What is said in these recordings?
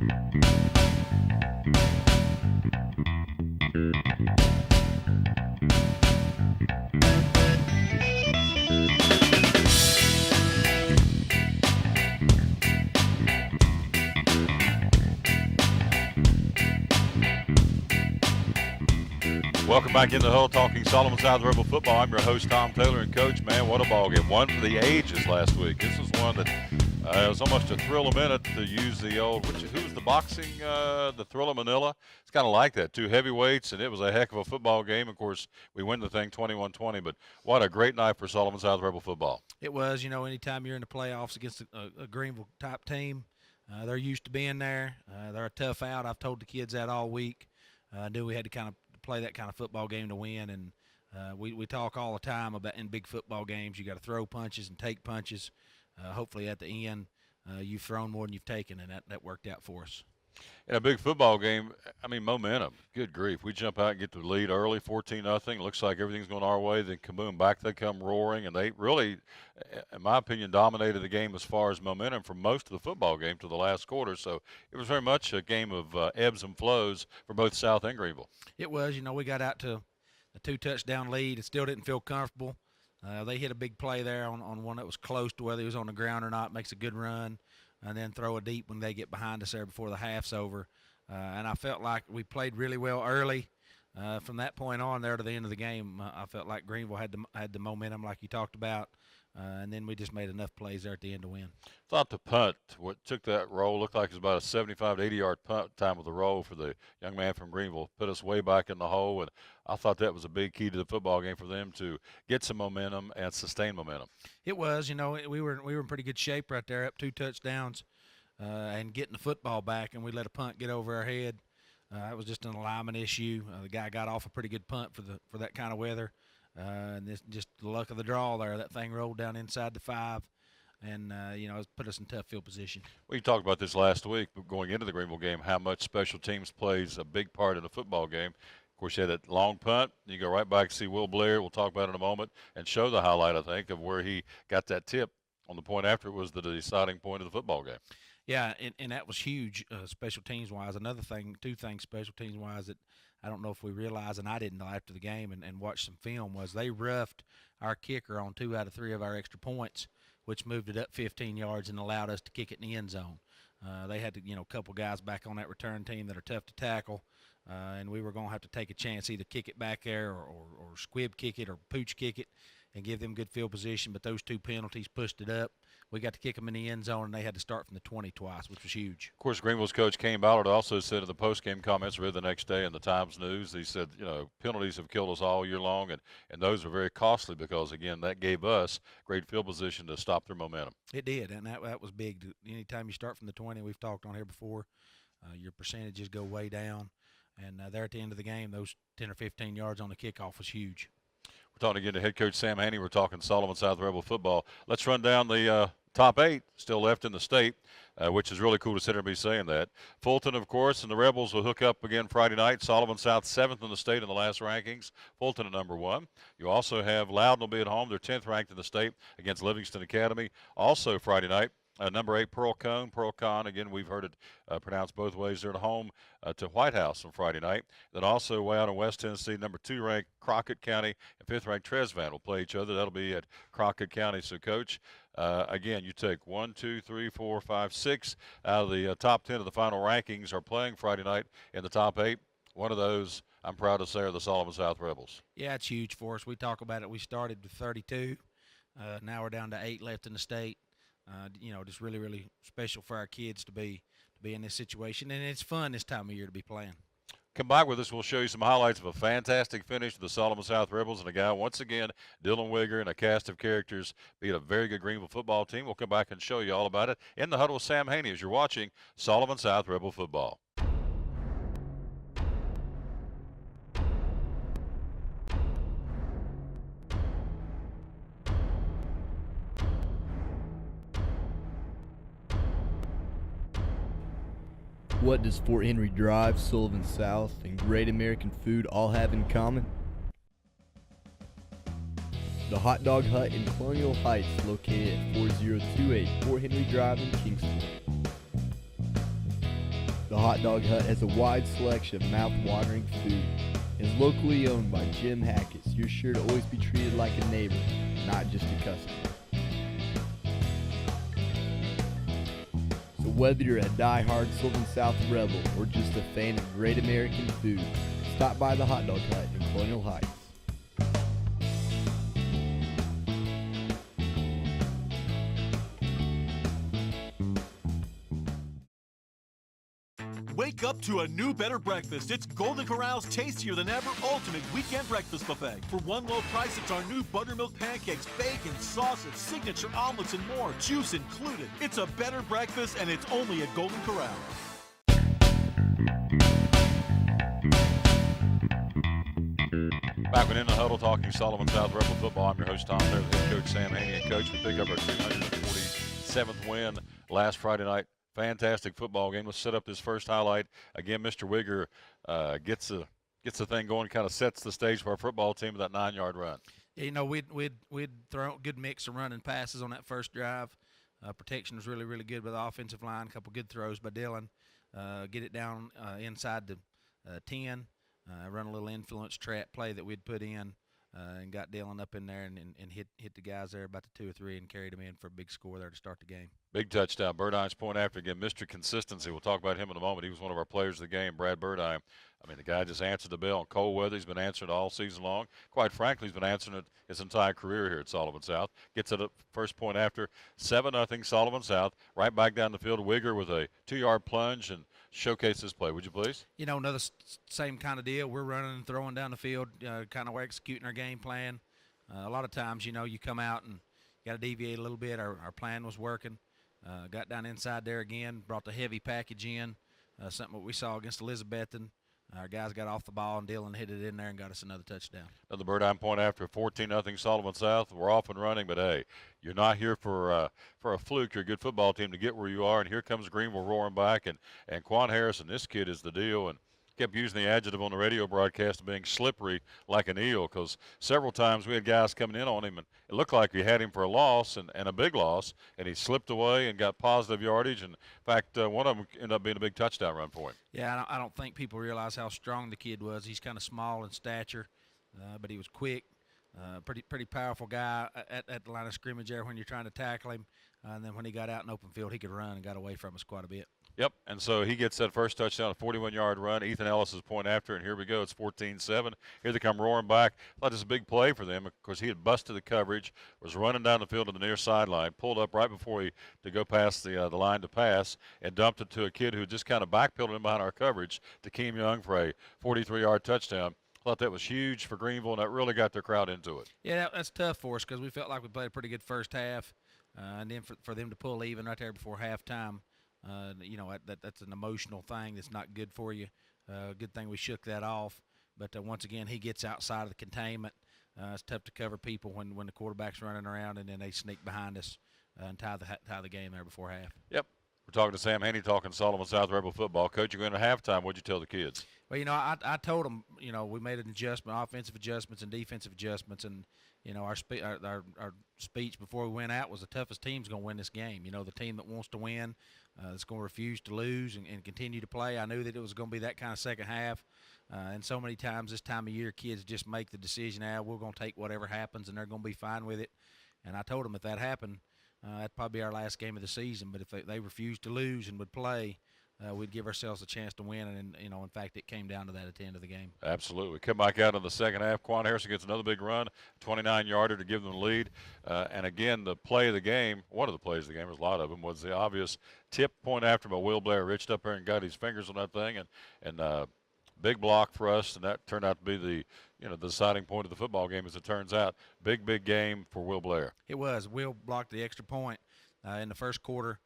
Welcome back into the Huddle, talking Sullivan South Rebel football. I'm your host, Tom Taylor, and Coach, man, what a ball game. One for the ages last week. This was one that it was almost a thrill a minute, to use the old, who's the boxing, the Thrill of Manila? It's kind of like that, two heavyweights, and it was a heck of a football game. Of course, we win the thing 21-20, but what a great night for Sullivan South Rebel football. It was. Anytime you're in the playoffs against a Greenville-type team, they're used to being there. They're a tough out. I've told the kids that all week. I knew we had to kind of play that kind of football game to win, and we talk all the time about in big football games you got to throw punches and take punches. Hopefully at the end you've thrown more than you've taken, and that worked out for us. In a big football game, I mean, momentum. Good grief. We jump out and get the lead early, 14-0. Looks like everything's going our way. Then, kaboom, back they come roaring. And they really, in my opinion, dominated the game as far as momentum from most of the football game to the last quarter. So it was very much a game of ebbs and flows for both South and Greenville. It was. We got out to a 2-touchdown lead. It still didn't feel comfortable. They hit a big play there on one that was close to whether he was on the ground or not. Makes a good run. And then throw a deep when they get behind us there before the half's over. And I felt like we played really well early. From that point on there to the end of the game, I felt like Greenville had the momentum like you talked about. And then we just made enough plays there at the end to win. Thought the punt, what took that roll, looked like it was about a 75 to 80-yard punt time with the roll for the young man from Greenville. Put us way back in the hole, and I thought that was a big key to the football game for them to get some momentum and sustain momentum. It was. We were in pretty good shape right there, up 2 touchdowns, and getting the football back, and we let a punt get over our head. It was just an alignment issue. The guy got off a pretty good punt for that kind of weather. And this just the luck of the draw there. That thing rolled down inside the 5, and it put us in tough field position. We talked about this last week, but going into the Greenville game, how much special teams plays a big part in a football game. Of course, you had that long punt. You go right back to see Will Blair. We'll talk about it in a moment and show the highlight, I think, of where he got that tip on the point after it was the deciding point of the football game. Yeah, and that was huge, special teams-wise. Another thing, 2 things special teams-wise that I don't know if we realized, and I didn't after the game and watched some film, was they roughed our kicker on 2 out of 3 of our extra points, which moved it up 15 yards and allowed us to kick it in the end zone. They had a couple guys back on that return team that are tough to tackle, and we were going to have to take a chance, either kick it back there or squib kick it or pooch kick it and give them good field position. But those 2 penalties pushed it up. We got to kick them in the end zone, and they had to start from the 20 twice, which was huge. Of course, Greenville's coach Kane Ballard also said in the post-game comments read the next day in the Times News, he said, penalties have killed us all year long, and those are very costly because, again, that gave us great field position to stop their momentum. It did, and that was big. Anytime you start from the 20, we've talked on here before, your percentages go way down. And there at the end of the game, those 10 or 15 yards on the kickoff was huge. We're talking again to head coach Sam Haynie. We're talking Sullivan South Rebel football. Let's run down the top 8 still left in the state, which is really cool to sit here and be saying that. Fulton, of course, and the Rebels will hook up again Friday night. Sullivan South 7th in the state in the last rankings. Fulton at number 1. You also have Loudon will be at home. They're 10th ranked in the state against Livingston Academy. Also Friday night. Number 8, Pearl Con. Again, we've heard it pronounced both ways. They're at home to White House on Friday night. Then also way out in West Tennessee, number 2 ranked Crockett County and 5th ranked Tresvant will play each other. That'll be at Crockett County. So, Coach, again, you take 1, 2, 3, 4, 5, 6 out of the top 10 of the final rankings are playing Friday night in the top 8. One of those, I'm proud to say, are the Sullivan South Rebels. Yeah, it's huge for us. We talk about it. We started with 32. Now we're down to 8 left in the state. Just really, really special for our kids to be in this situation. And it's fun this time of year to be playing. Come back with us. We'll show you some highlights of a fantastic finish to the Sullivan South Rebels and a guy, once again, Dylan Wigger, and a cast of characters beat a very good Greenville football team. We'll come back and show you all about it in the huddle with Sam Haynie as you're watching Sullivan South Rebel football. What does Fort Henry Drive, Sullivan South, and Great American Food all have in common? The Hot Dog Hut in Colonial Heights, located at 4028 Fort Henry Drive in Kingston. The Hot Dog Hut has a wide selection of mouth-watering food and is locally owned by Jim Hackett. You're sure to always be treated like a neighbor, not just a customer. So whether you're a die-hard Sullivan South Rebel or just a fan of great American food, stop by the Hot Dog Hut in Colonial Heights. Wake up to a new, better breakfast. It's Golden Corral's tastier than ever ultimate weekend breakfast buffet. For one low price, it's our new buttermilk pancakes, bacon, sausage, signature omelets, and more. Juice included. It's a better breakfast, and it's only at Golden Corral. Back in the huddle talking Sullivan South Rebel football. I'm your host, Tom. There with head coach Sam Haynie. And coach, we pick up our 247th win last Friday night. Fantastic football game. Let's set up this first highlight. Again, Mr. Wigger gets the thing going, kind of sets the stage for our football team with that 9-yard run. Yeah, you know, we'd throw a good mix of running passes on that first drive. Protection was really, really good by the offensive line. A couple good throws by Dylan. Get it down inside the 10. Run a little influence trap play that we'd put in. And got Dylan up in there and hit the guys there about the 2 or 3 and carried them in for a big score there to start the game. Big touchdown. Burdine's point after again. Mr. Consistency. We'll talk about him in a moment. He was one of our players of the game, Brad Burdine. I mean, the guy just answered the bell in cold weather. He's been answering it all season long. Quite frankly, he's been answering it his entire career here at Sullivan South. Gets it up first point after 7-0 Sullivan South. Right back down the field. Wigger with a 2-yard plunge and showcase this play. Would you please? You know, another same kind of deal. We're running and throwing down the field, kind of executing our game plan. A lot of times, you know, you come out and got to deviate a little bit. Our plan was working. Got down inside there again, brought the heavy package in, something that we saw against Elizabethton. Our guys got off the ball, and Dylan hit it in there and got us another touchdown. Another Burdine point after 14-0 Sullivan South. We're off and running, but hey, you're not here for a fluke. You're a good football team to get where you are, and here comes Greenville roaring back, and Quan Harrison, this kid is the deal, and kept using the adjective on the radio broadcast of being slippery like an eel, because several times we had guys coming in on him, and it looked like we had him for a loss and a big loss, and he slipped away and got positive yardage. And in fact, one of them ended up being a big touchdown run for him. Yeah, I don't think people realize how strong the kid was. He's kind of small in stature, but he was quick. Pretty powerful guy at the line of scrimmage there when you're trying to tackle him. And then when he got out in open field, he could run and got away from us quite a bit. Yep, and so he gets that first touchdown, a 41-yard run. Ethan Ellis's point after, and here we go. It's 14-7. Here they come roaring back. I thought this was a big play for them because he had busted the coverage, was running down the field to the near sideline, pulled up right before he to go past the line to pass, and dumped it to a kid who just kind of backpedaled in behind our coverage to Keem Young for a 43-yard touchdown. I thought that was huge for Greenville, and that really got their crowd into it. Yeah, that's tough for us because we felt like we played a pretty good first half, and then for them to pull even right there before halftime. You know, that's an emotional thing that's not good for you. Good thing we shook that off. But once again, he gets outside of the containment. It's tough to cover people when the quarterback's running around and then they sneak behind us and tie the game there before half. Yep. We're talking to Sam Haynie, talking Sullivan South Rebel football. Coach, you're going to halftime. What'd you tell the kids? Well, you know, I told them, you know, we made an adjustment, offensive adjustments and defensive adjustments, and you know, our speech before we went out was the toughest team's going to win this game. You know, the team that wants to win, that's going to refuse to lose and continue to play. I knew that it was going to be that kind of second half, and so many times this time of year, kids just make the decision, we're going to take whatever happens, and they're going to be fine with it. And I told them if that happened, that'd probably be our last game of the season. But if they refused to lose and would play, we'd give ourselves a chance to win. And, you know, in fact, it came down to that at the end of the game. Absolutely. Come back out in the second half. Quan Harrison gets another big run, 29-yarder to give them the lead. And, again, the play of the game, one of the plays of the game, there's a lot of them, was the obvious tip point after by Will Blair. Reached up there and got his fingers on that thing. And big block for us, and that turned out to be the deciding point of the football game, as it turns out. Big game for Will Blair. It was. Will blocked the extra point in the first quarter.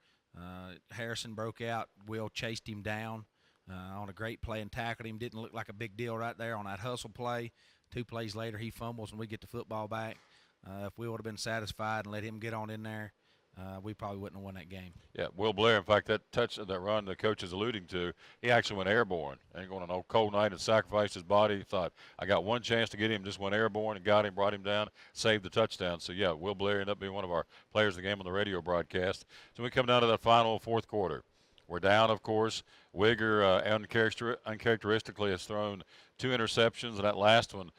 Harrison broke out. Will chased him down on a great play and tackled him. Didn't look like a big deal right there on that hustle play. 2 plays later, he fumbles, and we get the football back. If we would have been satisfied and let him get on in there, we probably wouldn't have won that game. Yeah, Will Blair, in fact, that run the coach is alluding to, he actually went airborne and going on an old cold night and sacrificed his body. He thought, I got one chance to get him, just went airborne and got him, brought him down, saved the touchdown. So, yeah, Will Blair ended up being one of our players of the game on the radio broadcast. So we come down to that final fourth quarter. We're down, of course. Wigger uncharacteristically has thrown 2 interceptions, and that last one,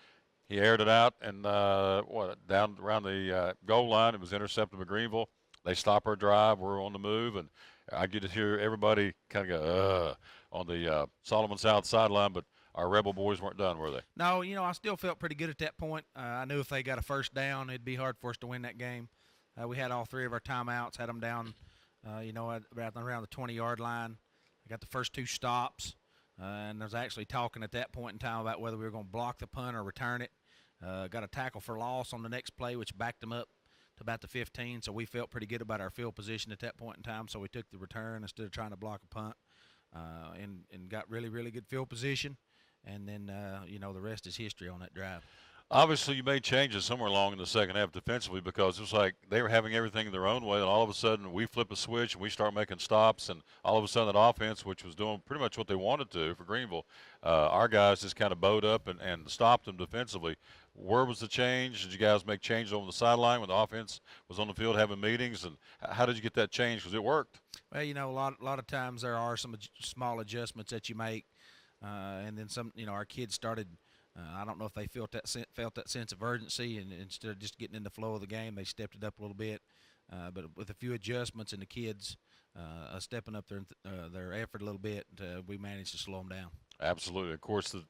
he aired it out and down around the goal line. It was intercepted by Greenville. They stop our drive. We're on the move, and I get to hear everybody kind of go, on the Sullivan South sideline, but our Rebel boys weren't done, were they? No, I still felt pretty good at that point. I knew if they got a first down, it'd be hard for us to win that game. We had all 3 of our timeouts, had them down, around the 20-yard line. I got the first 2 stops, and I was actually talking at that point in time about whether we were going to block the punt or return it. Got a tackle for loss on the next play, which backed them up to about the 15, so we felt pretty good about our field position at that point in time, so we took the return instead of trying to block a punt, and got really, really good field position. And then, the rest is history on that drive. Obviously, you made changes somewhere along in the second half defensively because it was like they were having everything their own way, and all of a sudden we flip a switch and we start making stops, and all of a sudden that offense, which was doing pretty much what they wanted to for Greenville, our guys just kind of bowed up and stopped them defensively. Where was the change? Did you guys make changes on the sideline when the offense was on the field having meetings, and how did you get that change? Because it worked. Well, a lot of times there are some small adjustments that you make, and then some. Our kids started. I don't know if they felt that sense of urgency, and instead of just getting in the flow of the game, they stepped it up a little bit. But with a few adjustments and the kids stepping up their effort a little bit, we managed to slow them down. Absolutely. Of course, the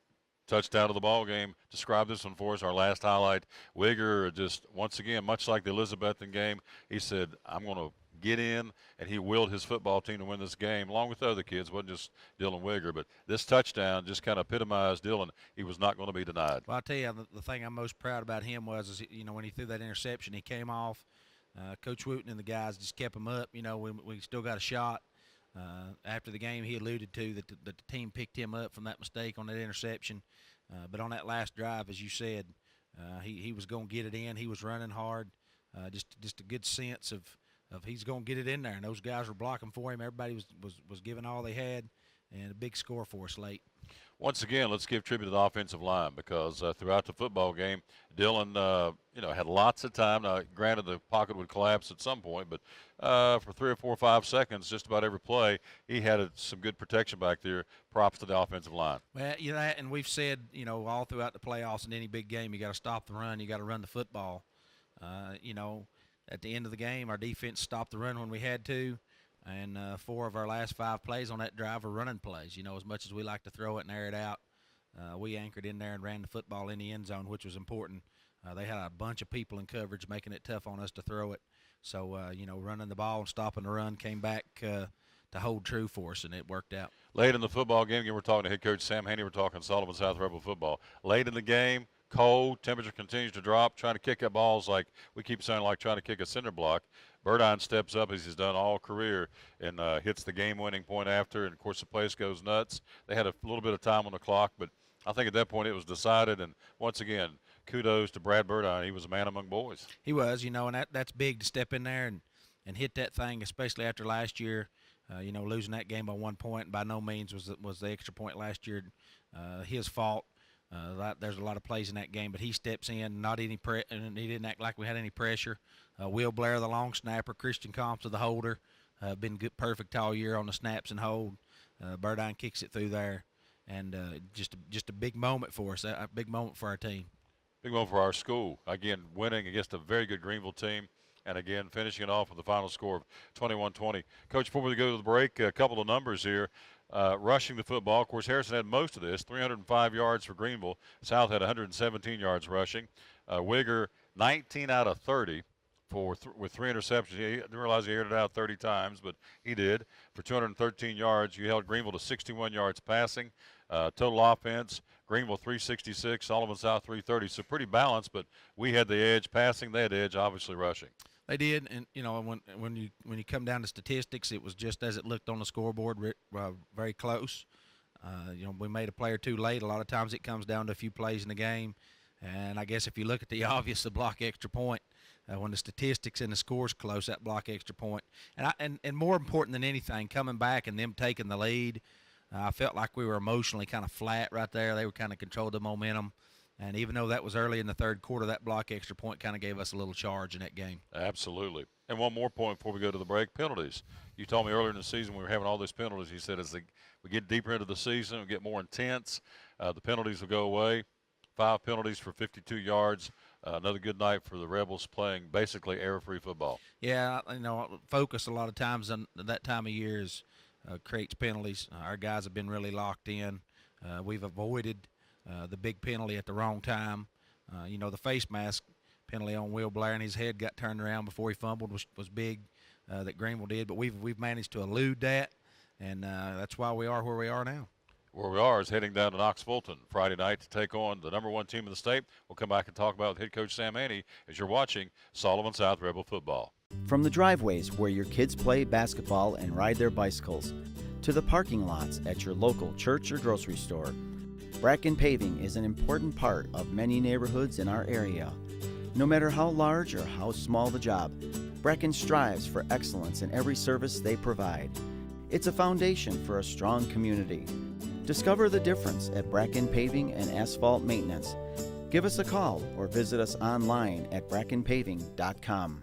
touchdown of the ball game. Describe this one for us, our last highlight. Wigger just, once again, much like the Elizabethan game, he said, I'm going to get in, and he willed his football team to win this game, along with the other kids. It wasn't just Dylan Wigger, but this touchdown just kind of epitomized Dylan. He was not going to be denied. Well, I'll tell you, the thing I'm most proud about him was, when he threw that interception, he came off. Coach Wooten and the guys just kept him up. We still got a shot. After the game, he alluded to that the team picked him up from that mistake on that interception. But on that last drive, as you said, he was going to get it in. He was running hard. Just a good sense of he's going to get it in there. And those guys were blocking for him. Everybody was giving all they had, and a big score for us late. Once again, let's give tribute to the offensive line because throughout the football game, Dylan, had lots of time. Now, granted, the pocket would collapse at some point, but for 3 or 4 or 5 seconds, just about every play, he had some good protection back there. Props to the offensive line. Well, and we've said, all throughout the playoffs in any big game, you got to stop the run. You got to run the football. At the end of the game, our defense stopped the run when we had to. And 4 of our last 5 plays on that drive were running plays. As much as we like to throw it and air it out, we anchored in there and ran the football in the end zone, which was important. They had a bunch of people in coverage making it tough on us to throw it. So, running the ball and stopping the run came back to hold true for us, and it worked out. Late in the football game, again, we're talking to head coach Sam Haynie. We're talking Sullivan South Rebel football. Late in the game, cold, temperature continues to drop, trying to kick up balls like we keep saying, like trying to kick a cinder block. Burdine steps up as he's done all career and hits the game-winning point after, and, of course, the place goes nuts. They had a little bit of time on the clock, but I think at that point it was decided, and once again, kudos to Brad Burdine. He was a man among boys. He was, and that's big to step in there and hit that thing, especially after last year. Losing that game by 1 point by no means was the extra point last year his fault. There's a lot of plays in that game, but he steps in, and he didn't act like we had any pressure. Will Blair, the long snapper, Christian Compton, the holder, been good, perfect all year on the snaps and hold. Burdine kicks it through there, and just a big moment for us, a big moment for our team. Big moment for our school. Again, winning against a very good Greenville team. And, again, finishing it off with the final score of 21-20. Coach, before we go to the break, a couple of numbers here. Rushing the football, of course, Harrison had most of this, 305 yards for Greenville. South had 117 yards rushing. Wigger, 19 out of 30 with 3 interceptions. He didn't realize he aired it out 30 times, but he did. For 213 yards, you held Greenville to 61 yards passing. Total offense, Greenville 366, Sullivan South 330. So pretty balanced, but we had the edge passing. They had the edge, obviously, rushing. They did, and when you come down to statistics, it was just as it looked on the scoreboard, very close. We made a play or two late. A lot of times it comes down to a few plays in the game, and I guess if you look at the obvious, the block extra point, when the statistics and the score's close, that block extra point, and more important than anything, coming back and them taking the lead, I felt like we were emotionally kind of flat right there. They were kind of controlled the momentum. And even though that was early in the third quarter, that block extra point kind of gave us a little charge in that game. Absolutely. And one more point before we go to the break, penalties. You told me earlier in the season we were having all these penalties. You said as we get deeper into the season, we get more intense, the penalties will go away. 5 penalties for 52 yards. Another good night for the Rebels playing basically error-free football. Yeah, focus a lot of times on that time of year creates penalties. Our guys have been really locked in. We've avoided the big penalty at the wrong time. The face mask penalty on Will Blair, and his head got turned around before he fumbled was big that Greenville did. But we've managed to elude that, and that's why we are where we are now. Where we are is heading down to Knox Fulton Friday night to take on the #1 team in the state. We'll come back and talk about with head coach Sam Haynie as you're watching Sullivan South Rebel football. From the driveways where your kids play basketball and ride their bicycles, to the parking lots at your local church or grocery store, Bracken Paving is an important part of many neighborhoods in our area. No matter how large or how small the job, Bracken strives for excellence in every service they provide. It's a foundation for a strong community. Discover the difference at Bracken Paving and Asphalt Maintenance. Give us a call or visit us online at brackenpaving.com.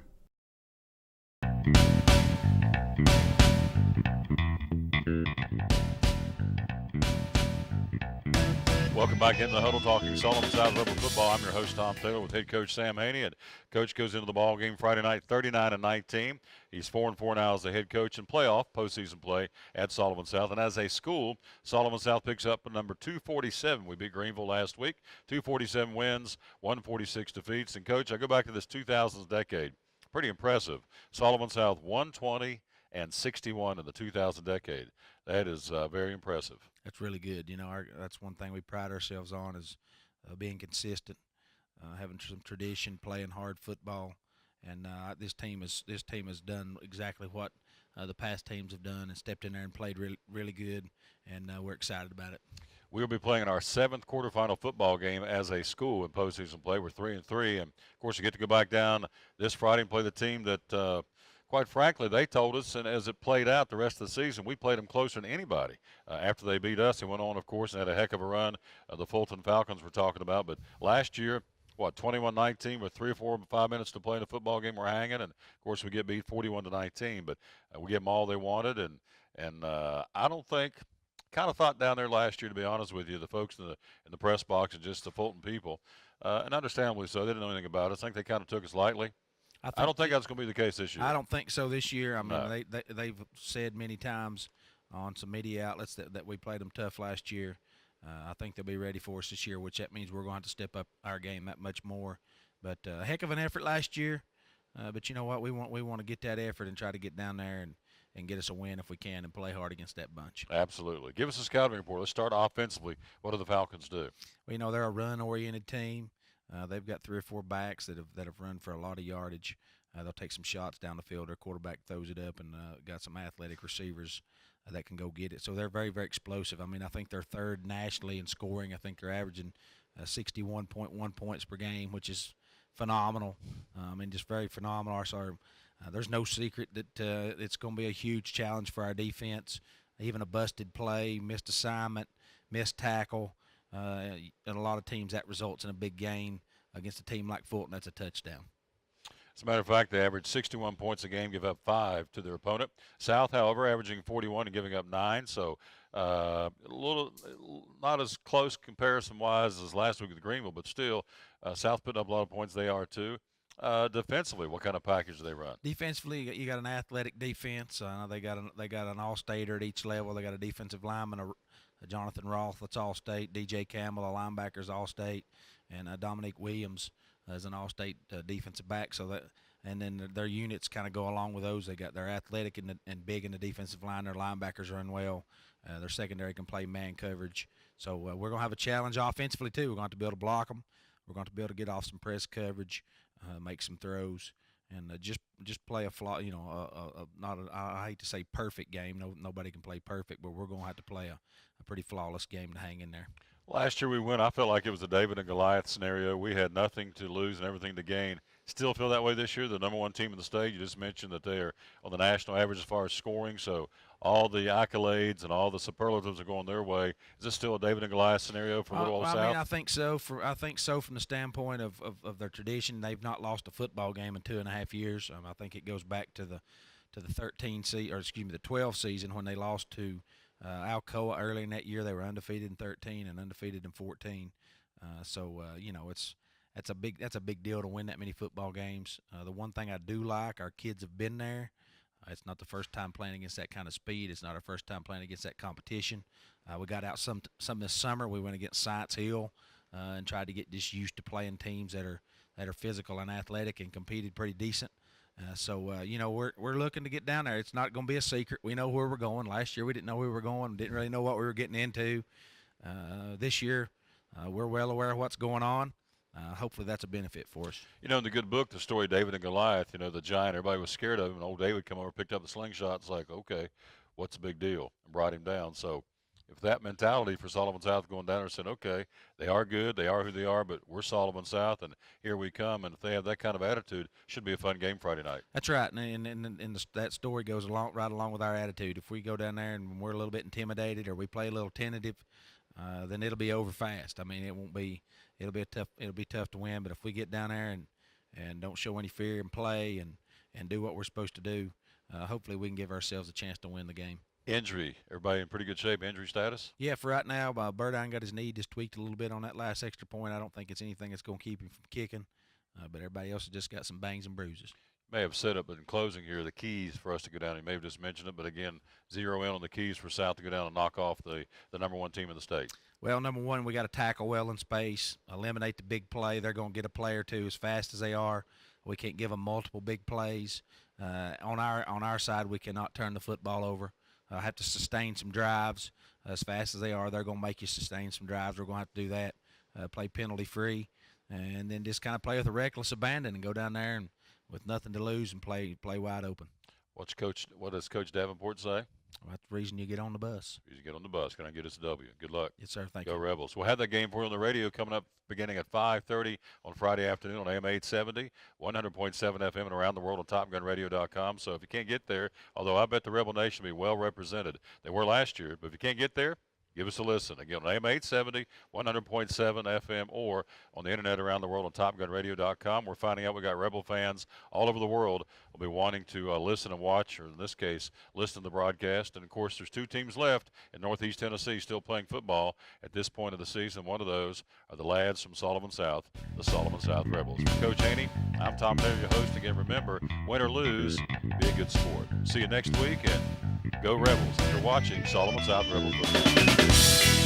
Welcome back into the huddle, talking Sullivan South Rebel football. I'm your host, Tom Taylor, with head coach Sam Haynie. And coach goes into the ball game Friday night, 39-19. He's 4-4 now as the head coach in playoff postseason play at Sullivan South. And as a school, Sullivan South picks up number 247. We beat Greenville last week. 247 wins, 146 defeats. And coach, I go back to this 2000s decade. Pretty impressive. Sullivan South 120 and 61 in the 2000 decade. That is very impressive. That's really good. That's one thing we pride ourselves on is being consistent, having some tradition, playing hard football, and this team has done exactly what the past teams have done and stepped in there and played really, really good, and we're excited about it. We'll be playing our 7th quarterfinal football game as a school in postseason play. We're 3-3, and of course you get to go back down this Friday and play the team that. Quite frankly, they told us, and as it played out the rest of the season, we played them closer than anybody. After they beat us, they went on, of course, and had a heck of a run. The Fulton Falcons we're talking about. But last year, 21-19 with 3 or 4 or 5 minutes to play in a football game, we're hanging. And, of course, we get beat 41-19. But we give them all they wanted. And I don't think – kind of thought down there last year, to be honest with you, the folks in the press box and just the Fulton people, and understandably so, they didn't know anything about us. I think they kind of took us lightly. I don't think that's going to be the case this year. I don't think so this year. I mean, No. they've said many times on some media outlets that we played them tough last year. I think they'll be ready for us this year, which that means we're going to have to step up our game that much more. But a heck of an effort last year. But you know what? We want to get that effort and try to get down there and get us a win if we can and play hard against that bunch. Absolutely. Give us a scouting report. Let's start offensively. What do the Falcons do? Well, they're a run-oriented team. They've got 3 or 4 backs that have run for a lot of yardage. They'll take some shots down the field. Their quarterback throws it up, and got some athletic receivers that can go get it. So they're very, very explosive. I mean, I think they're 3rd nationally in scoring. I think they're averaging 61.1 points per game, which is phenomenal. Just very phenomenal. So there's no secret that it's going to be a huge challenge for our defense. Even a busted play, missed assignment, missed tackle. And a lot of teams, that results in a big gain. Against a team like Fulton, that's a touchdown. As a matter of fact, they average 61 points a game, give up 5 to their opponent. South, however, averaging 41 and giving up 9. So a little not as close comparison-wise as last week with Greenville, but still, South putting up a lot of points. They are too. Defensively, what kind of package do they run? Defensively, you got an athletic defense. They got an all-stater at each level. They got a defensive lineman, a Jonathan Roth, that's all-state. DJ Campbell, a linebacker's all-state, and Dominique Williams as an all-state defensive back. So and then their units kind of go along with those. They're athletic and big in the defensive line. Their linebackers run well. Their secondary can play man coverage. So we're going to have a challenge offensively too. We're going to have to be able to block them. We're going to be able to get off some press coverage, make some throws, and just play a I hate to say perfect game. Nobody can play perfect, but we're going to have to play a pretty flawless game to hang in there. Last year we went, I felt like it was a David and Goliath scenario. We had nothing to lose and everything to gain. Still feel that way this year. The number one team in the state. You just mentioned that they are on the national average as far as scoring. So all the accolades and all the superlatives are going their way. Is this still a David and Goliath scenario for Little Old South? I mean, I think so. I think so from the standpoint of their tradition. They've not lost a football game in 2.5 years. I think it goes back to the 12 season when they lost to Alcoa early in that year. They were undefeated in 13 and undefeated in 14. That's a big deal to win that many football games. The one thing I do like, our kids have been there. It's not the first time playing against that kind of speed. It's not our first time playing against that competition. We got out some this summer. We went against Science Hill and tried to get just used to playing teams that are physical and athletic and competed pretty decent. We're looking to get down there. It's not going to be a secret. We know where we're going. Last year we didn't know where we were going. Didn't really know what we were getting into. This year we're well aware of what's going on. Hopefully that's a benefit for us. You know, in the good book, the story David and Goliath, you know, the giant, everybody was scared of him, and old David come over, picked up the slingshot. It's like, okay, what's the big deal? And brought him down. So if that mentality for Sullivan South going down there and said, okay, they are good, they are who they are, but we're Sullivan South, and here we come. And if they have that kind of attitude, should be a fun game Friday night. That's right, and that story goes right along with our attitude. If we go down there and we're a little bit intimidated or we play a little tentative, then it'll be over fast. I mean, it won't be. It'll be tough to win. But if we get down there and don't show any fear and play and do what we're supposed to do, hopefully we can give ourselves a chance to win the game. Injury, everybody in pretty good shape. Injury status? Yeah, for right now, Burdine got his knee just tweaked a little bit on that last extra point. I don't think it's anything that's going to keep him from kicking, but everybody else has just got some bangs and bruises. May have set up, but in closing here, the keys for us to go down. You may have just mentioned it, but again, zero in on the keys for South to go down and knock off the number one team in the state. Well, number one, we got to tackle well in space, eliminate the big play. They're going to get a play or two as fast as they are. We can't give them multiple big plays. On our side, we cannot turn the football over. Have to sustain some drives as fast as they are. They're going to make you sustain some drives. We're going to have to do that. Play penalty free, and then just kind of play with a reckless abandon and go down there and with nothing to lose and play wide open. What does Coach Davenport say? Well, that's the reason you get on the bus. You get on the bus. Can I get us a W? Good luck. Yes, sir. Thank you. Go Rebels. We'll have that game for you on the radio coming up beginning at 5:30 on Friday afternoon on AM 870, 100.7 FM, and around the world on TopGunRadio.com. So if you can't get there, although I bet the Rebel Nation will be well represented. They were last year, but if you can't get there, give us a listen. Again, on AM 870, 100.7 FM, or on the internet around the world on TopGunRadio.com. We're finding out we got Rebel fans all over the world will be wanting to listen and watch, or in this case, listen to the broadcast. And, of course, there's two teams left in Northeast Tennessee still playing football at this point of the season. One of those are the lads from Sullivan South, the Sullivan South Rebels. For Coach Haynie, I'm Tom Taylor, your host. Again, remember, win or lose, be a good sport. See you next week, and go Rebels. You're watching Sullivan South Rebels football.